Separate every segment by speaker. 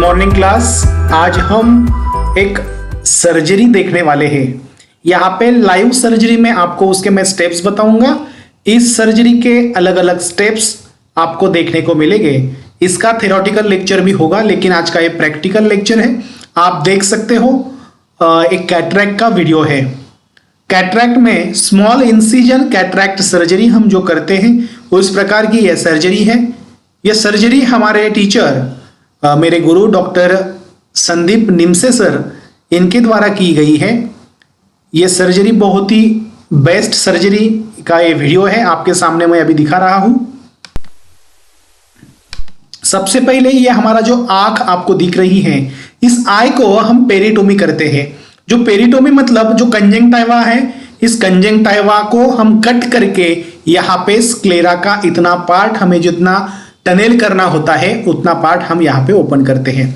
Speaker 1: Morning class. आज हम एक सर्जरी देखने वाले हैं। यहाँ पे लाइव सर्जरी में आपको उसके मैं स्टेप्स बताऊंगा। इस सर्जरी के अलग अलग स्टेप्स आपको देखने को मिलेंगे। इसका थ्योरेटिकल लेक्चर भी होगा, लेकिन आज का ये प्रैक्टिकल लेक्चर है। आप देख सकते हो एक कैटरैक्ट का वीडियो है। कैटरैक्ट में स्मॉल इंसिजन कैटरैक्ट सर्जरी हम जो करते हैं उस प्रकार की यह सर्जरी है। यह सर्जरी हमारे टीचर मेरे गुरु डॉक्टर संदीप निमसे सर इनके द्वारा की गई है। यह सर्जरी बहुत ही बेस्ट सर्जरी का ये वीडियो है, आपके सामने मैं अभी दिखा रहा हूं। सबसे पहले ये हमारा जो आंख आपको दिख रही है, इस आई को हम पेरिटोमी करते हैं। जो पेरिटोमी मतलब जो कंजंक्टिवा है, इस कंजंक्टिवा को हम कट करके यहाँ पे स्क्लेरा का इतना पार्ट, हमें जितना टनेल करना होता है उतना पार्ट हम यहाँ पे ओपन करते हैं।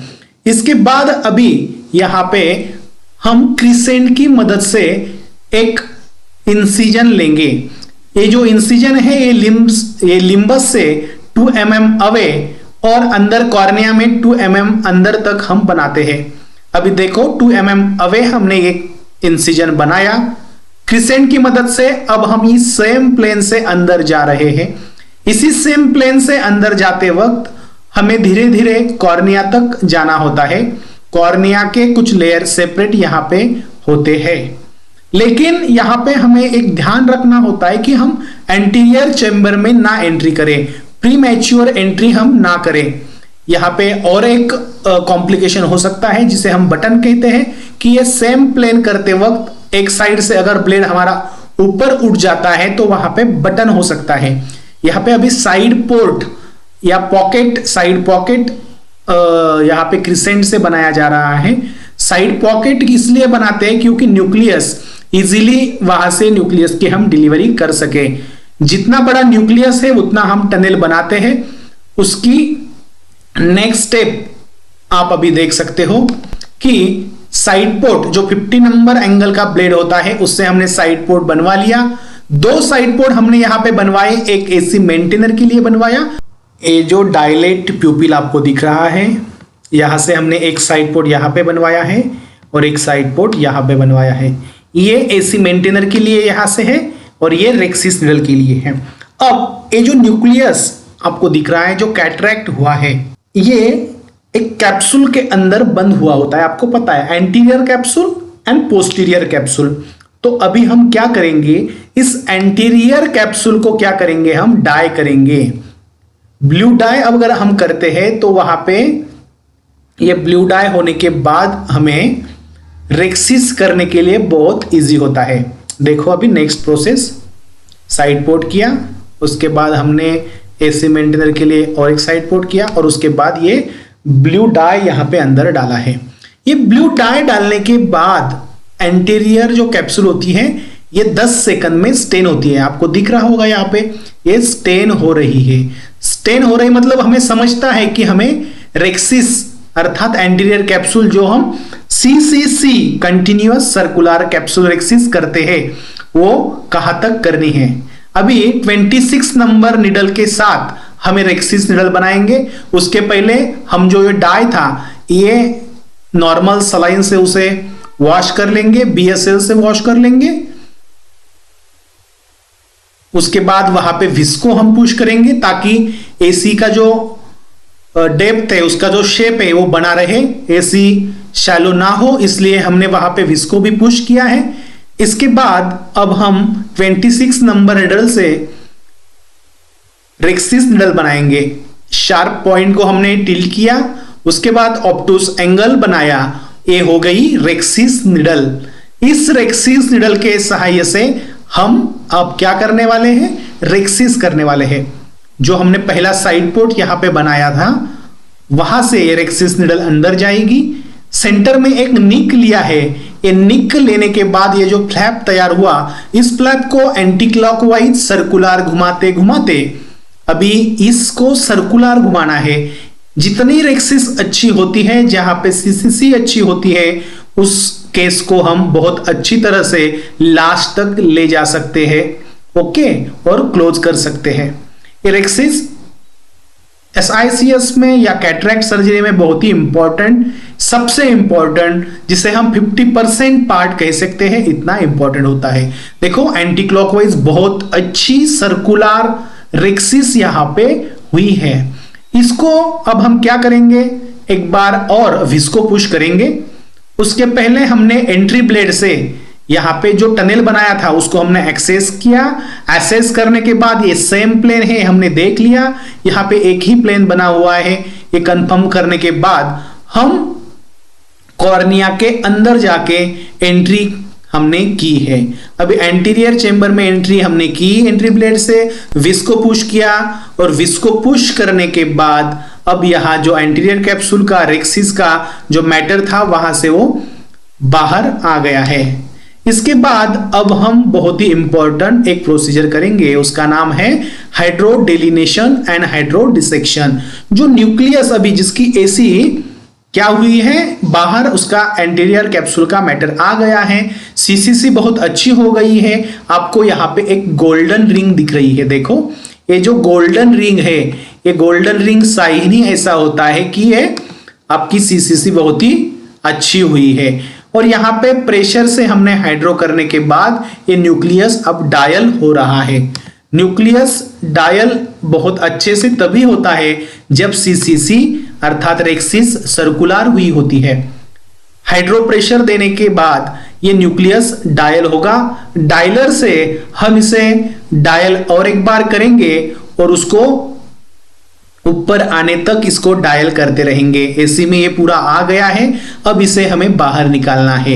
Speaker 1: इसके बाद अभी यहाँ पे हम क्रिसेंट की मदद से एक इंसिजन लेंगे। ये जो इंसिजन है ये लिम्बस से 2 mm अवे और अंदर कॉर्निया में 2 mm अंदर तक हम बनाते हैं। अभी देखो 2 mm अवे हमने एक इंसिजन बनाया क्रिसेंट की मदद से। अब हम इस सेम प्लेन से अंदर जा रहे हैं। इसी सेम प्लेन से अंदर जाते वक्त हमें धीरे धीरे कॉर्निया तक जाना होता है। कॉर्निया के कुछ लेयर सेपरेट यहाँ पे होते हैं, लेकिन यहाँ पे हमें एक ध्यान रखना होता है कि हम एंटीरियर चेंबर में ना एंट्री करें, प्रीमैच्योर एंट्री हम ना करें। यहाँ पे और एक कॉम्प्लिकेशन हो सकता है जिसे हम बटन कहते हैं कि ये सेम प्लेन करते वक्त एक साइड से अगर ब्लेड हमारा ऊपर उठ जाता है तो वहां पे बटन हो सकता है। यहाँ पे अभी साइड पोर्ट या पॉकेट, साइड पॉकेट यहाँ पे क्रिसेंट से बनाया जा रहा है। साइड पॉकेट इसलिए बनाते हैं क्योंकि न्यूक्लियस इजीली वहां से न्यूक्लियस की हम डिलीवरी कर सके। जितना बड़ा न्यूक्लियस है उतना हम टनल बनाते हैं। उसकी नेक्स्ट स्टेप आप अभी देख सकते हो कि साइड पोर्ट जो 50 नंबर एंगल का ब्लेड होता है उससे हमने साइड पोर्ट बनवा लिया। 2 साइड पोर्ट हमने यहां पे बनवाए, एक एसी मेंटेनर के लिए बनवाया। ये जो डायलेट प्यूपिल आपको दिख रहा है, यहां से हमने एक साइड पोर्ट यहां पे बनवाया है और एक साइड पोर्ट यहां पे बनवाया है। ये एसी मेंटेनर के लिए यहां से है और ये रेक्सिस निडल के लिए है। अब ये जो न्यूक्लियस आपको दिख रहा है जो कैटरैक्ट हुआ है, ये एक कैप्सूल के अंदर बंद हुआ होता है। आपको पता है anterior capsule and posterior capsule. तो अभी हम क्या करेंगे, इस एंटीरियर कैप्सूल को क्या करेंगे, हम डाई करेंगे। ब्लू डाई अब अगर हम करते हैं तो वहां पे ये ब्लू डाई होने के बाद हमें रेक्सिस करने के लिए बहुत इजी होता है। देखो अभी नेक्स्ट प्रोसेस, साइड पोर्ट किया, उसके बाद हमने एसी मेंटेनर के लिए और एक साइड पोर्ट किया और उसके बाद ये ब्लू डाई यहां पे अंदर डाला है। ये ब्लू डाई डालने के बाद एंटीरियर जो कैप्सूल होती है ये 10 सेकंड में स्टेन होती है। आपको दिख रहा होगा यहाँ पे ये स्टेन हो रही है। स्टेन हो रही मतलब हमें समझता है कि हमें रेक्सिस अर्थात एंटीरियर कैप्सूल जो हम सीसीसी कंटिन्यूअस सर्कुलर कैप्सूल रेक्सिस करते हैं वो कहां तक करनी है। अभी 26 नंबर निडल के साथ हमें रेक्सिस निडल बनाएंगे। उसके पहले हम जो ये डाई था ये नॉर्मल सलाइन से उसे वॉश कर लेंगे, BSL से वॉश कर लेंगे। उसके बाद वहां पे विस्को हम पुश करेंगे ताकि एसी का जो डेप्थ है, उसका जो शेप है वो बना रहे, एसी शैलो ना हो, इसलिए हमने वहां पे विस्को भी पुश किया है। इसके बाद अब हम 26 नंबर निडल से रेक्सिस निडल बनाएंगे। शार्प पॉइंट को हमने टिल्ट किया, उसके बाद ऑब्टूस एंगल बनाया, ये हो गई रेक्सिस निडल। इस रेक्सिस निडल के सहायता से हम अब क्या करने वाले हैं, रेक्सिस करने वाले हैं। जो हमने पहला साइड पोर्ट यहां पे बनाया था वहां से ये रेक्सिस निडल अंदर जाएगी। सेंटर में एक निक लिया है। ये निक लेने के बाद ये जो फ्लैप तैयार हुआ, इस फ्लैप को एंटी क्लॉकवाइज सर्कुलर घुमाते घुमाते अभी इसको सर्कुलर घुमाना है। जितनी रेक्सिस अच्छी होती है, जहां पे सीसीसी अच्छी होती है, उस केस को हम बहुत अच्छी तरह से लास्ट तक ले जा सकते हैं, ओके, और क्लोज कर सकते हैं। रेक्सिस SICS में या कैटरेक्ट सर्जरी में बहुत ही इंपॉर्टेंट, सबसे इंपॉर्टेंट, जिसे हम 50% पार्ट कह सकते हैं, इतना इंपॉर्टेंट होता है। देखो एंटी क्लॉकवाइज बहुत अच्छी सर्कुलर रेक्सिस यहां पे हुई है। इसको अब हम क्या करेंगे, एक बार और विस्को पुश करेंगे। उसके पहले हमने एंट्री ब्लेड से यहां पे जो टनल बनाया था उसको हमने एक्सेस किया। एक्सेस करने के बाद ये सेम प्लेन है, हमने देख लिया यहां पे एक ही प्लेन बना हुआ है। ये कंफर्म करने के बाद हम कॉर्निया के अंदर जाके एंट्री हमने की है। अभी एंटीरियर चेंबर में एंट्री हमने की एंट्री ब्लेड से, विस्को पुश किया और विस्को पुश करने के बाद अब यहां जो एंटीरियर कैप्सूल का रेक्सिस का जो मैटर था वहां से वो बाहर आ गया है। इसके बाद अब हम बहुत ही इंपॉर्टेंट एक प्रोसीजर करेंगे, उसका नाम है हाइड्रोडेलिनेशन एंड हाइड्रोडिसेक्शन। जो न्यूक्लियस अभी जिसकी एसी क्या हुई है बाहर, उसका एंटीरियर कैप्सूल का मैटर आ गया है, सीसीसी बहुत अच्छी हो गई है। आपको यहां पे एक गोल्डन रिंग दिख रही है। देखो ये जो गोल्डन रिंग है, ये गोल्डन रिंग साइन ही ऐसा होता है कि ये आपकी सीसीसी बहुत ही अच्छी हुई है। और यहां पे प्रेशर से हमने हाइड्रो करने के बाद ये न्यूक्लियस अब डायल हो रहा है। न्यूक्लियस डायल बहुत अच्छे से तभी होता है जब सीसीसी अर्थात रेक्सिस सर्कुलर हुई होती है। हाइड्रो प्रेशर देने के बाद ये न्यूक्लियस डायल होगा। डायलर से हम इसे डायल और एक बार करेंगे और उसको ऊपर आने तक इसको डायल करते रहेंगे। एसी में ये पूरा आ गया है, अब इसे हमें बाहर निकालना है।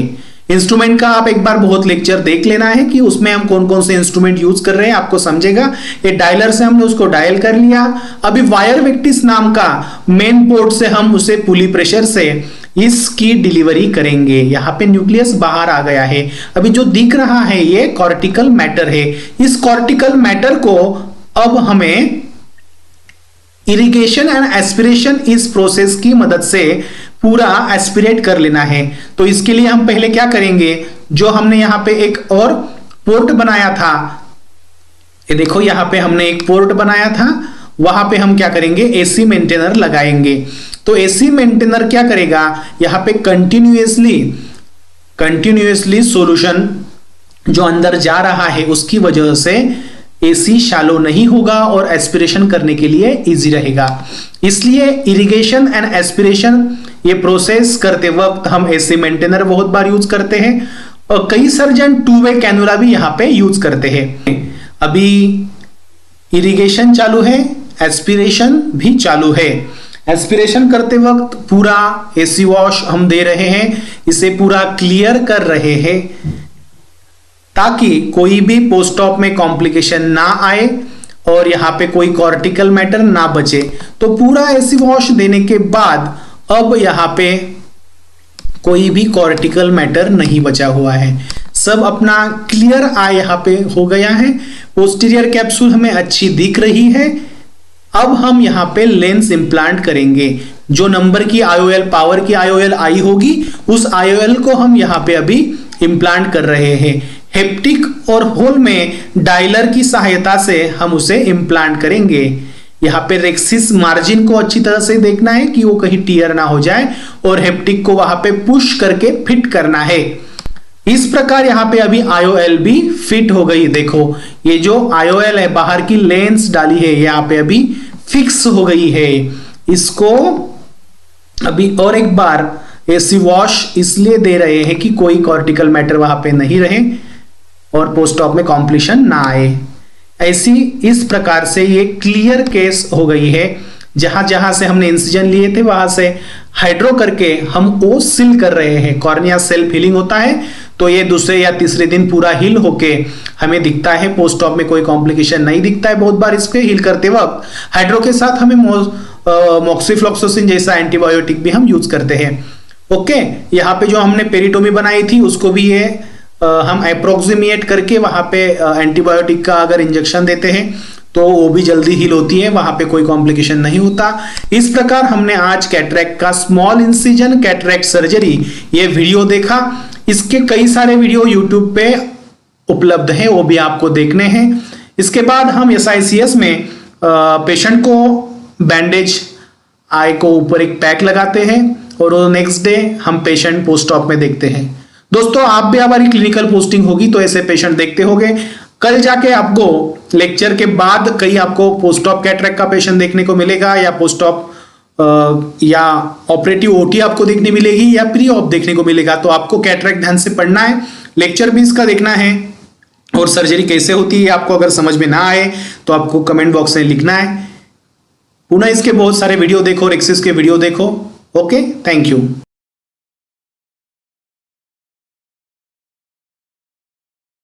Speaker 1: इंस्ट्रूमेंट का आप एक बार बहुत लेक्चर देख लेना है कि उसमें हम कौन कौन से इंस्ट्रूमेंट यूज कर रहे हैं, आपको समझेगा। ये डायलर से हमने उसको डायल कर लिया। अभी वायर वेक्टिस नाम का मेन पोर्ट से हम उसे पुली प्रेशर से इसकी डिलीवरी करेंगे। यहां पे न्यूक्लियस बाहर आ गया है। अभी जो दिख रहा है ये कॉर्टिकल मैटर है। इस कॉर्टिकल मैटर को अब हमें इरिगेशन एंड एस्पिरेशन इस प्रोसेस की मदद से पूरा एस्पिरेट कर लेना है। तो इसके लिए हम पहले क्या करेंगे, जो हमने यहां पे एक और पोर्ट बनाया था, ये देखो यहां पे हमने एक पोर्ट बनाया था, वहां पे हम क्या करेंगे, एसी मेंटेनर लगाएंगे। तो एसी मेंटेनर क्या करेगा, यहां पे कंटिन्यूअसली सॉल्यूशन जो अंदर जा रहा है उसकी वजह से एसी शैलो नहीं होगा और एस्पिरेशन करने के लिए इजी रहेगा। इसलिए इरिगेशन एंड एस्पिरेशन ये प्रोसेस करते वक्त हम एसी मेंटेनर बहुत बार यूज करते हैं और कई सर्जन टू वे कैनुला भी यहां पे यूज करते हैं। अभी इरिगेशन चालू है, एस्पिरेशन भी चालू है। एस्पिरेशन करते वक्त पूरा एसी वॉश हम दे रहे हैं, इसे पूरा क्लियर कर रहे हैं ताकि कोई भी पोस्ट ऑप में कॉम्प्लिकेशन ना आए और यहां पे कोई कॉर्टिकल मैटर ना बचे। तो पूरा एसी वॉश देने के बाद अब यहां पे कोई भी कॉर्टिकल मैटर नहीं बचा हुआ है, सब अपना क्लियर आई यहां पे हो गया है। पोस्टीरियर कैप्सूल हमें अच्छी दिख रही है। अब हम यहां पे लेंस इंप्लांट करेंगे। जो नंबर की आईओएल, पावर की आईओएल आई होगी, उस आईओएल को हम यहां पे अभी इंप्लांट कर रहे हैं। हेप्टिक और होल में डायलर की सहायता से हम उसे इंप्लांट करेंगे। यहां पे रेक्सिस मार्जिन को अच्छी तरह से देखना है कि वो कहीं टियर ना हो जाए और हेप्टिक को वहां पे पुश करके फिट करना है। इस प्रकार यहां पे अभी आईओएल भी फिट हो गई। देखो ये जो आईओएल है, बाहर की लेंस डाली है, यहां पे अभी फिक्स हो गई है। इसको अभी और एक बार एसी वॉश इसलिए दे रहे हैं कि कोई कॉर्टिकल मैटर वहां पे नहीं रहे और पोस्ट ऑप में कॉम्प्लिकेशन ना आए। ऐसी इस प्रकार से ये क्लियर केस हो गई है। जहां जहां से हमने इंसिजन लिए थे वहां से हाइड्रो करके हम वो सील कर रहे हैं। कॉर्निया सेल्फ हीलिंग होता है तो ये दूसरे या तीसरे दिन पूरा हील होके हमें दिखता है। पोस्ट ऑप में कोई कॉम्प्लिकेशन नहीं दिखता है। बहुत बार इसके हील करते वक्त हाइड्रो के साथ हमें मॉक्सिफ्लॉक्सासिन जैसा एंटीबायोटिक भी हम यूज करते हैं। ओके, यहाँ पे जो हमने पेरिटोमी बनाई थी उसको भी ये हम अप्रोक्सीमेट करके वहां पे एंटीबायोटिक का अगर इंजेक्शन देते हैं तो वो भी जल्दी हील होती है, वहां पे कोई कॉम्प्लिकेशन नहीं होता। इस प्रकार हमने आज कैटरेक्ट का स्मॉल इंसिजन कैटरेक्ट सर्जरी ये वीडियो देखा। इसके कई सारे वीडियो यूट्यूब पे उपलब्ध हैं, वो भी आपको देखने हैं। इसके बाद हम SICS में पेशेंट को बैंडेज आई को ऊपर एक पैक लगाते हैं और नेक्स्ट डे हम पेशेंट पोस्ट ऑप में देखते हैं। दोस्तों आप भी हमारी क्लिनिकल पोस्टिंग होगी तो ऐसे पेशेंट देखते होंगे। कल जाके आपको लेक्चर के बाद कहीं आपको पोस्ट ऑप कैटरेक्ट का पेशेंट देखने को मिलेगा या पोस्ट ऑप या ऑपरेटिव ओटी आपको देखने मिलेगी या प्री ऑप देखने को मिलेगा। तो आपको कैटरेक्ट ध्यान से पढ़ना है, लेक्चर भी इसका देखना है और सर्जरी कैसे होती है आपको अगर समझ में ना आए तो आपको कमेंट बॉक्स में लिखना है। पुनः इसके बहुत सारे वीडियो देखो और एक्सिस के वीडियो देखो। Okay, thank you.